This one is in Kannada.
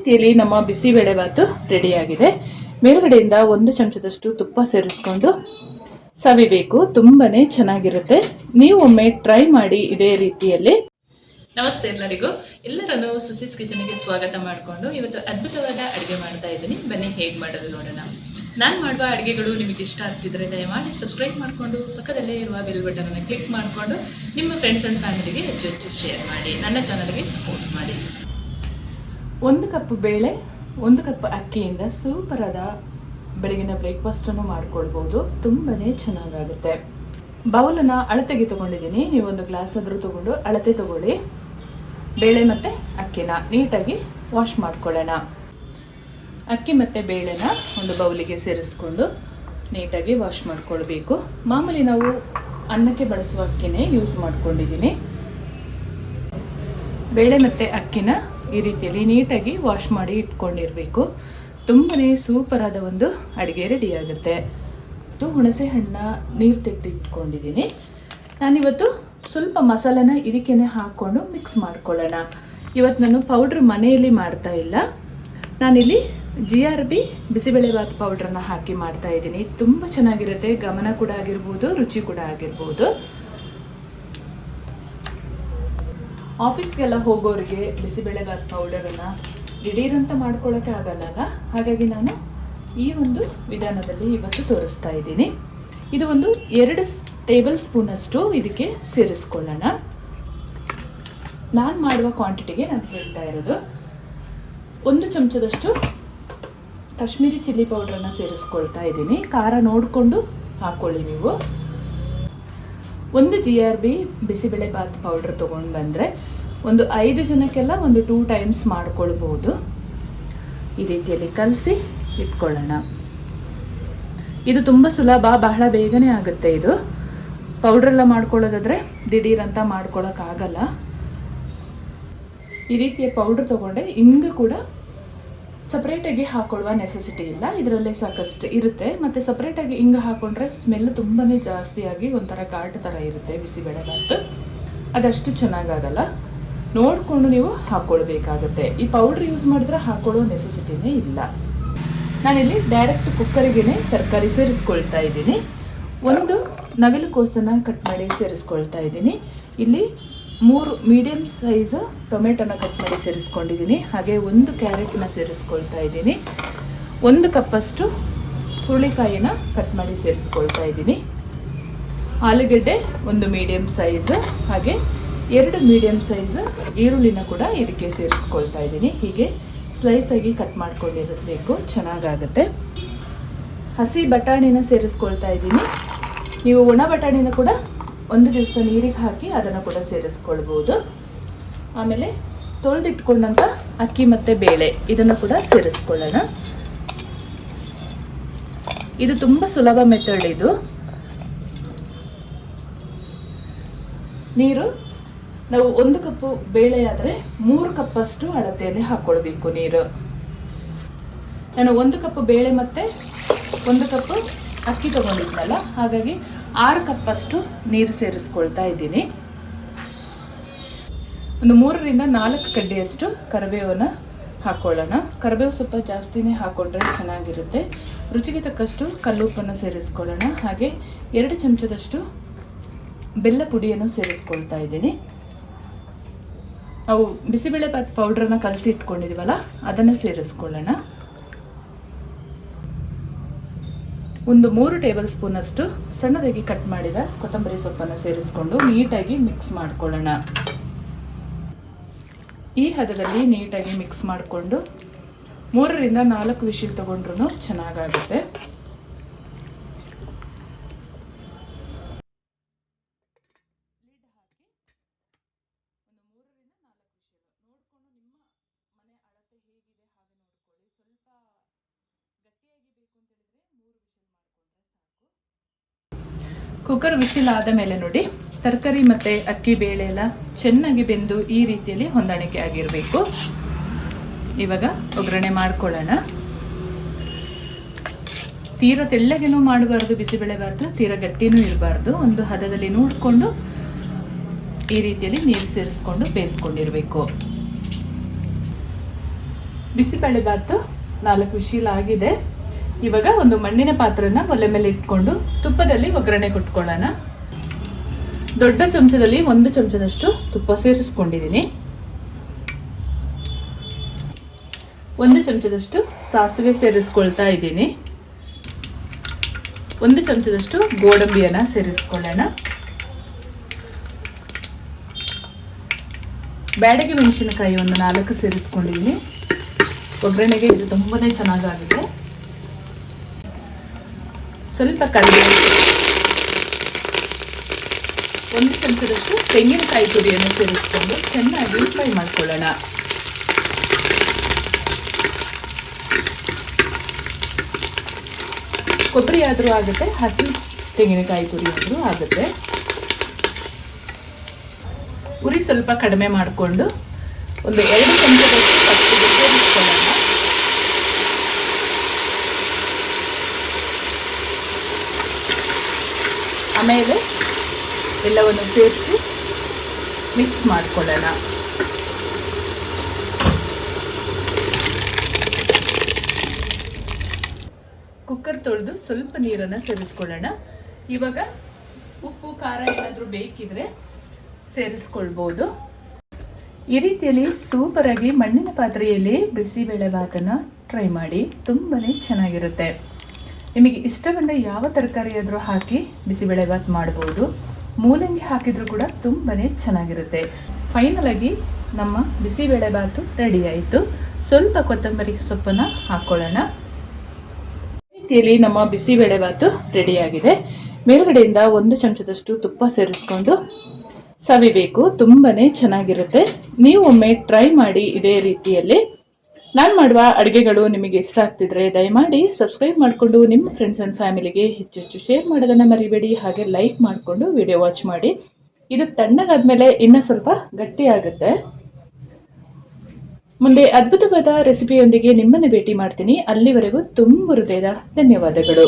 ರೀತಿಯಲ್ಲಿ ನಮ್ಮ ಬಿಸಿಬೇಳೆಭಾತು ರೆಡಿಯಾಗಿದೆ. ಮೇಲ್ಗಡೆಯಿಂದ 1 ಚಮಚದಷ್ಟು ತುಪ್ಪ ಸೇರಿಸ್ಕೊಂಡು ಸವಿಬೇಕು. ತುಂಬಾನೇ ಚೆನ್ನಾಗಿರುತ್ತೆ. ನೀವು ಒಮ್ಮೆ ಟ್ರೈ ಮಾಡಿ ಇದೇ ರೀತಿಯಲ್ಲಿ. ನಮಸ್ತೆ ಎಲ್ಲರನ್ನು ಸುಸಿಸ್ ಕಿಚನ್ಗೆ ಸ್ವಾಗತ ಮಾಡಿಕೊಂಡು ಇವತ್ತು ಅದ್ಭುತವಾದ ಅಡುಗೆ ಮಾಡ್ತಾ ಇದ್ದೀನಿ. ಬನ್ನಿ ಹೇಗೆ ಮಾಡೋದು ನೋಡೋಣ. ನಾನು ಮಾಡುವ ಅಡುಗೆಗಳು ನಿಮಗೆ ಇಷ್ಟ ಆಗ್ತಿದ್ರೆ ದಯಮಾಡಿ ಸಬ್ಸ್ಕ್ರೈಬ್ ಮಾಡಿಕೊಂಡು ಪಕ್ಕದಲ್ಲೇ ಇರುವ ಬೆಲ್ ಬಟನ್ ಅನ್ನು ಕ್ಲಿಕ್ ಮಾಡಿಕೊಂಡು ನಿಮ್ಮ ಫ್ರೆಂಡ್ಸ್ ಅಂಡ್ ಫ್ಯಾಮಿಲಿಗೆ ಹೆಚ್ಚು ಹೆಚ್ಚು ಶೇರ್ ಮಾಡಿ. ನನ್ನ ಚಾನಲ್ಗೆ ಸಪೋರ್ಟ್ ಮಾಡಿ. 1 ಕಪ್ ಬೇಳೆ, 1 ಕಪ್ ಅಕ್ಕಿಯಿಂದ ಸೂಪರಾದ ಬೆಳಗಿನ ಬ್ರೇಕ್ಫಾಸ್ಟನ್ನು ಮಾಡ್ಕೊಳ್ಬೋದು. ತುಂಬಾನೇ ಚೆನ್ನಾಗಾಗುತ್ತೆ. ಬೌಲನ್ನು ಅಳತೆಗೆ ತೊಗೊಂಡಿದ್ದೀನಿ. ನೀವು 1 ಗ್ಲಾಸ್ ಆದರೂ ತೊಗೊಂಡು ಅಳತೆ ತೊಗೊಳ್ಳಿ. ಬೇಳೆ ಮತ್ತು ಅಕ್ಕಿನ ನೀಟಾಗಿ ವಾಶ್ ಮಾಡ್ಕೊಳ್ಳೋಣ. ಅಕ್ಕಿ ಮತ್ತು ಬೇಳೆನ ಒಂದು ಬೌಲಿಗೆ ಸೇರಿಸ್ಕೊಂಡು ನೀಟಾಗಿ ವಾಶ್ ಮಾಡ್ಕೊಳ್ಬೇಕು. ಮಾಮೂಲಿ ನಾವು ಅನ್ನಕ್ಕೆ ಬಳಸುವ ಅಕ್ಕಿನೇ ಯೂಸ್ ಮಾಡ್ಕೊಂಡಿದ್ದೀನಿ. ಬೇಳೆ ಮತ್ತು ಅಕ್ಕಿನ ಈ ರೀತಿಯಲ್ಲಿ ನೀಟಾಗಿ ವಾಶ್ ಮಾಡಿ ಇಟ್ಕೊಂಡಿರಬೇಕು. ತುಂಬನೇ ಸೂಪರಾದ ಒಂದು ಅಡುಗೆ ರೆಡಿಯಾಗುತ್ತೆ. ಹುಣಸೆ ಹಣ್ಣ ನೀರು ತೆಗೆದು ಇಟ್ಕೊಂಡಿದ್ದೀನಿ. ನಾನಿವತ್ತು ಸ್ವಲ್ಪ ಮಸಾಲೆನ ಇದಕ್ಕೇ ಹಾಕ್ಕೊಂಡು ಮಿಕ್ಸ್ ಮಾಡ್ಕೊಳ್ಳೋಣ. ಇವತ್ತು ನಾನು ಪೌಡ್ರ್ ಮನೆಯಲ್ಲಿ ಮಾಡ್ತಾ ಇಲ್ಲ. ನಾನಿಲ್ಲಿ GRB ಬಿಸಿಬೇಳೆಭಾತ್ ಪೌಡ್ರನ್ನ ಹಾಕಿ ಮಾಡ್ತಾ ಇದ್ದೀನಿ. ತುಂಬ ಚೆನ್ನಾಗಿರುತ್ತೆ. ಗಮನ ಕೂಡ ಆಗಿರ್ಬೋದು, ರುಚಿ ಕೂಡ ಆಗಿರ್ಬೋದು. ಆಫೀಸ್ಗೆಲ್ಲ ಹೋಗೋರಿಗೆ ಬಿಸಿಬೇಳೆಭಾತ್ ಪೌಡರನ್ನು ದಿಢೀರಂತ ಮಾಡ್ಕೊಳ್ಳೋಕ್ಕೆ ಆಗಲ್ಲ. ಹಾಗಾಗಿ ನಾನು ಈ ಒಂದು ವಿಧಾನದಲ್ಲಿ ಇವತ್ತು ತೋರಿಸ್ತಾ ಇದ್ದೀನಿ. ಇದು ಒಂದು 2 ಟೇಬಲ್ ಸ್ಪೂನಷ್ಟು ಇದಕ್ಕೆ ಸೇರಿಸ್ಕೊಳ್ಳೋಣ. ನಾನು ಮಾಡುವ ಕ್ವಾಂಟಿಟಿಗೆ ನಾನು ಹೇಳ್ತಾ ಇರೋದು. 1 ಚಮಚದಷ್ಟು ಕಾಶ್ಮೀರಿ ಚಿಲ್ಲಿ ಪೌಡ್ರನ್ನು ಸೇರಿಸ್ಕೊಳ್ತಾ ಇದ್ದೀನಿ. ಖಾರ ನೋಡಿಕೊಂಡು ಹಾಕ್ಕೊಳ್ಳಿ ನೀವು. 1 GRB ಬಿಸಿಬೇಳೆಭಾತ್ ಪೌಡ್ರ್ ತೊಗೊಂಡು ಬಂದರೆ ಒಂದು 5 ಜನಕ್ಕೆಲ್ಲ ಒಂದು 2 ಟೈಮ್ಸ್ ಮಾಡ್ಕೊಳ್ಬೋದು. ಈ ರೀತಿಯಲ್ಲಿ ಕಲಸಿ ಇಟ್ಕೊಳ್ಳೋಣ. ಇದು ತುಂಬ ಸುಲಭ, ಬಹಳ ಬೇಗನೆ ಆಗುತ್ತೆ. ಇದು ಪೌಡ್ರೆಲ್ಲ ಮಾಡ್ಕೊಳ್ಳೋದಾದರೆ ದಿಢೀರಂತ ಮಾಡ್ಕೊಳ್ಳೋಕ್ಕಾಗಲ್ಲ. ಈ ರೀತಿಯ ಪೌಡ್ರ್ ತೊಗೊಂಡೆ ಇಂಗು ಕೂಡ ಸಪ್ರೇಟಾಗಿ ಹಾಕ್ಕೊಳ್ಳುವ ನೆಸೆಸಿಟಿ ಇಲ್ಲ. ಇದರಲ್ಲೇ ಸಾಕಷ್ಟು ಇರುತ್ತೆ. ಮತ್ತು ಸಪ್ರೇಟಾಗಿ ಇಂಗು ಹಾಕ್ಕೊಂಡ್ರೆ ಸ್ಮೆಲ್ ತುಂಬಾ ಜಾಸ್ತಿಯಾಗಿ ಒಂಥರ ಘಾಟ್ ಥರ ಇರುತ್ತೆ ಬಿಸಿಬೇಳೆಭಾತು. ಅದಷ್ಟು ಚೆನ್ನಾಗಾಗಲ್ಲ. ನೋಡಿಕೊಂಡು ನೀವು ಹಾಕ್ಕೊಳ್ಬೇಕಾಗುತ್ತೆ. ಈ ಪೌಡ್ರ್ ಯೂಸ್ ಮಾಡಿದ್ರೆ ಹಾಕ್ಕೊಳ್ಳೋ ನೆಸೆಸಿಟಿನೇ ಇಲ್ಲ. ನಾನಿಲ್ಲಿ ಡೈರೆಕ್ಟ್ ಕುಕ್ಕರಿಗೇ ತರಕಾರಿ ಸೇರಿಸ್ಕೊಳ್ತಾ ಇದ್ದೀನಿ. 1 ನವಿಲು ಕೋಸನ್ನು ಕಟ್ ಮಾಡಿ ಸೇರಿಸ್ಕೊಳ್ತಾ ಇದ್ದೀನಿ. ಇಲ್ಲಿ 3 ಮೀಡಿಯಮ್ ಸೈಜ್ ಟೊಮೆಟೊನ ಕಟ್ ಮಾಡಿ ಸೇರಿಸ್ಕೊಂಡಿದ್ದೀನಿ. ಹಾಗೆ 1 ಕ್ಯಾರೆಟ್ನ ಸೇರಿಸ್ಕೊಳ್ತಾ ಇದ್ದೀನಿ. 1 ಕಪ್ಪಷ್ಟು ಹುರುಳಿಕಾಯಿನ ಕಟ್ ಮಾಡಿ ಸೇರಿಸ್ಕೊಳ್ತಾ ಇದ್ದೀನಿ. ಆಲೂಗೆಡ್ಡೆ 1 ಮೀಡಿಯಮ್ ಸೈಜ್, ಹಾಗೆ 2 ಮೀಡಿಯಮ್ ಸೈಜ್ ಈರುಳ್ಳಿನ ಕೂಡ ಇದಕ್ಕೆ ಸೇರಿಸ್ಕೊಳ್ತಾ ಇದ್ದೀನಿ. ಹೀಗೆ ಸ್ಲೈಸಾಗಿ ಕಟ್ ಮಾಡ್ಕೊಂಡಿರಬೇಕು, ಚೆನ್ನಾಗಾಗುತ್ತೆ. ಹಸಿ ಬಟಾಣಿನ ಸೇರಿಸ್ಕೊಳ್ತಾ ಇದ್ದೀನಿ. ನೀವು ಒಣ ಬಟಾಣಿನ ಕೂಡ 1 ದಿವಸ ನೀರಿಗೆ ಹಾಕಿ ಅದನ್ನು ಕೂಡ ಸೇರಿಸ್ಕೊಳ್ಬೋದು. ಆಮೇಲೆ ತೊಳೆದಿಟ್ಕೊಂಡಂಥ ಅಕ್ಕಿ ಮತ್ತು ಬೇಳೆ ಇದನ್ನು ಕೂಡ ಸೇರಿಸ್ಕೊಳ್ಳೋಣ. ಇದು ತುಂಬ ಸುಲಭ ಮೆಥಡ್. ಇದು ನೀರು ನಾವು 1 ಕಪ್ಪು ಬೇಳೆ ಆದರೆ 3 ಕಪ್ಪಷ್ಟು ಅಳತೆಯಲ್ಲಿ ಹಾಕ್ಕೊಳ್ಬೇಕು ನೀರು. ನಾನು 1 ಕಪ್ ಬೇಳೆ ಮತ್ತು 1 ಕಪ್ಪು ಅಕ್ಕಿ ತೊಗೊಂಡಿದ್ನಲ್ಲ, ಹಾಗಾಗಿ 6 ಕಪ್ಪಷ್ಟು ನೀರು ಸೇರಿಸ್ಕೊಳ್ತಾ ಇದ್ದೀನಿ. ಒಂದು 3 ರಿಂದ 4 ಕಡ್ಡಿಯಷ್ಟು ಕರಿಬೇವನ್ನು ಹಾಕ್ಕೊಳ್ಳೋಣ. ಕರಿಬೇವು ಸ್ವಲ್ಪ ಜಾಸ್ತಿನೇ ಹಾಕ್ಕೊಂಡ್ರೆ ಚೆನ್ನಾಗಿರುತ್ತೆ. ರುಚಿಗೆ ತಕ್ಕಷ್ಟು ಕಲ್ಲುಪ್ಪನ್ನು ಸೇರಿಸ್ಕೊಳ್ಳೋಣ. ಹಾಗೆ 2 ಚಮಚದಷ್ಟು ಬೆಲ್ಲ ಪುಡಿಯನ್ನು ಸೇರಿಸ್ಕೊಳ್ತಾ ಇದ್ದೀನಿ. ನಾವು ಬಿಸಿಬೇಳೆಭಾತ್ ಪೌಡ್ರನ್ನ ಕಲಸಿ ಇಟ್ಕೊಂಡಿದ್ದೀವಲ್ಲ, ಅದನ್ನು ಸೇರಿಸ್ಕೊಳ್ಳೋಣ. ಒಂದು 3 ಟೇಬಲ್ ಸ್ಪೂನಷ್ಟು ಸಣ್ಣದಾಗಿ ಕಟ್ ಮಾಡಿದ ಕೊತ್ತಂಬರಿ ಸೊಪ್ಪನ್ನು ಸೇರಿಸ್ಕೊಂಡು ನೀಟಾಗಿ ಮಿಕ್ಸ್ ಮಾಡ್ಕೊಳ್ಳೋಣ. ಈ ಹದದಲ್ಲಿ ನೀಟಾಗಿ ಮಿಕ್ಸ್ ಮಾಡಿಕೊಂಡು 3 ರಿಂದ 4 ವಿಶಿಲ್ ತೊಗೊಂಡ್ರೂ ಚೆನ್ನಾಗಾಗುತ್ತೆ. ಕುಕ್ಕರ್ ವಿಶಿಲ್ ಆದ ಮೇಲೆ ನೋಡಿ, ತರಕಾರಿ ಮತ್ತು ಅಕ್ಕಿ ಬೇಳೆ ಎಲ್ಲ ಚೆನ್ನಾಗಿ ಬೆಂದು ಈ ರೀತಿಯಲ್ಲಿ ಹೊಂದಾಣಿಕೆ ಆಗಿರಬೇಕು. ಇವಾಗ ಒಗ್ಗರಣೆ ಮಾಡ್ಕೊಳ್ಳೋಣ. ತೀರ ತೆಳ್ಳಗೇನೂ ಮಾಡಬಾರ್ದು ಬಿಸಿಬೇಳೆಭಾತು, ತೀರ ಗಟ್ಟಿನೂ ಇರಬಾರ್ದು. ಒಂದು ಹದದಲ್ಲಿ ನೋಡಿಕೊಂಡು ಈ ರೀತಿಯಲ್ಲಿ ನೀರು ಸೇರಿಸ್ಕೊಂಡು ಬೇಯಿಸ್ಕೊಂಡಿರಬೇಕು. ಬಿಸಿಬೇಳೆ ಬಾತು 4 ವಿಶಿಲ್ ಆಗಿದೆ. ಇವಾಗ ಒಂದು ಮಣ್ಣಿನ ಪಾತ್ರನ ಒಲೆ ಮೇಲೆ ಇಟ್ಕೊಂಡು ತುಪ್ಪದಲ್ಲಿ ಒಗ್ಗರಣೆ ಕೊಟ್ಕೊಳ್ಳೋಣ. ದೊಡ್ಡ ಚಮಚದಲ್ಲಿ 1 ಚಮಚದಷ್ಟು ತುಪ್ಪ ಸೇರಿಸ್ಕೊಂಡಿದ್ದೀನಿ. 1 ಚಮಚದಷ್ಟು ಸಾಸಿವೆ ಸೇರಿಸ್ಕೊಳ್ತಾ ಇದ್ದೀನಿ. 1 ಚಮಚದಷ್ಟು ಗೋಡಂಬಿಯನ್ನು ಸೇರಿಸ್ಕೊಳ್ಳೋಣ. ಬ್ಯಾಡಗಿ ಮೆಣಸಿನಕಾಯಿ ಒಂದು 4 ಸೇರಿಸ್ಕೊಂಡಿದ್ದೀನಿ. ಒಗ್ಗರಣೆಗೆ ಇದು ತುಂಬಾನೇ ಚೆನ್ನಾಗಾಗಿದೆ. ಸ್ವಲ್ಪ ಕರಿಬೇವು, 1 ಚಮಚದಷ್ಟು ತೆಂಗಿನಕಾಯಿ ತುರಿಯನ್ನು ಸೇರಿಸ್ಕೊಂಡು ಚೆನ್ನಾಗಿ ಫ್ರೈ ಮಾಡ್ಕೊಳ್ಳೋಣ. ಕೊಬ್ಬರಿ ಆದರೂ ಆಗುತ್ತೆ, ಹಸಿ ತೆಂಗಿನಕಾಯಿ ತುರಿ ಆದರೂ ಆಗುತ್ತೆ. ಉರಿ ಸ್ವಲ್ಪ ಕಡಿಮೆ ಮಾಡಿಕೊಂಡು ಒಂದು 2 ಆಮೇಲೆ ಎಲ್ಲವನ್ನು ಸೇರಿಸಿ ಮಿಕ್ಸ್ ಮಾಡ್ಕೊಳ್ಳೋಣ. ಕುಕ್ಕರ್ ತೊಳೆದು ಸ್ವಲ್ಪ ನೀರನ್ನು ಸೇರಿಸ್ಕೊಳ್ಳೋಣ. ಇವಾಗ ಉಪ್ಪು ಖಾರ ಏನಾದರೂ ಬೇಕಿದ್ರೆ ಸೇರಿಸ್ಕೊಳ್ಬೋದು. ಈ ರೀತಿಯಲ್ಲಿ ಸೂಪರಾಗಿ ಮಣ್ಣಿನ ಪಾತ್ರೆಯಲ್ಲಿ ಬಿಸಿಬೇಳೆ ಬಾತನ್ನು ಟ್ರೈ ಮಾಡಿ, ತುಂಬಾ ಚೆನ್ನಾಗಿರುತ್ತೆ. ನಿಮಗೆ ಇಷ್ಟ ಬಂದ ಯಾವ ತರಕಾರಿ ಆದರೂ ಹಾಕಿ ಬಿಸಿಬೇಳೆ ಬಾತ್ ಮಾಡ್ಬೋದು. ಮೂಲಂಗಿ ಹಾಕಿದರೂ ಕೂಡ ತುಂಬಾ ಚೆನ್ನಾಗಿರುತ್ತೆ. ಫೈನಲ್ ಆಗಿ ನಮ್ಮ ಬಿಸಿಬೇಳೆ ಬಾತು ರೆಡಿ ಆಯಿತು. ಸ್ವಲ್ಪ ಕೊತ್ತಂಬರಿ ಸೊಪ್ಪನ್ನು ಹಾಕ್ಕೊಳ್ಳೋಣ. ರೀತಿಯಲ್ಲಿ ನಮ್ಮ ಬಿಸಿಬೇಳೆ ಬಾತು ರೆಡಿಯಾಗಿದೆ. ಮೇಲ್ಗಡೆಯಿಂದ 1 ಚಮಚದಷ್ಟು ತುಪ್ಪ ಸೇರಿಸ್ಕೊಂಡು ಸವಿಬೇಕು. ತುಂಬಾನೇ ಚೆನ್ನಾಗಿರುತ್ತೆ. ನೀವು ಒಮ್ಮೆ ಟ್ರೈ ಮಾಡಿ ಇದೇ ರೀತಿಯಲ್ಲಿ. ನಾನು ಮಾಡುವ ಅಡುಗೆಗಳು ನಿಮಗೆ ಇಷ್ಟ ಆಗ್ತಿದ್ರೆ ದಯಮಾಡಿ ಸಬ್ಸ್ಕ್ರೈಬ್ ಮಾಡಿಕೊಂಡು ನಿಮ್ಮ ಫ್ರೆಂಡ್ಸ್ ಆ್ಯಂಡ್ ಫ್ಯಾಮಿಲಿಗೆ ಹೆಚ್ಚು ಶೇರ್ ಮಾಡೋದನ್ನು ಮರಿಬೇಡಿ. ಹಾಗೆ ಲೈಕ್ ಮಾಡಿಕೊಂಡು ವಿಡಿಯೋ ವಾಚ್ ಮಾಡಿ. ಇದು ತಣ್ಣಗಾದ್ಮೇಲೆ ಇನ್ನೂ ಸ್ವಲ್ಪ ಗಟ್ಟಿಯಾಗುತ್ತೆ. ಮುಂದೆ ಅದ್ಭುತವಾದ ರೆಸಿಪಿಯೊಂದಿಗೆ ನಿಮ್ಮನ್ನು ಭೇಟಿ ಮಾಡ್ತೀನಿ. ಅಲ್ಲಿವರೆಗೂ ತುಂಬ ಹೃದಯದ ಧನ್ಯವಾದಗಳು.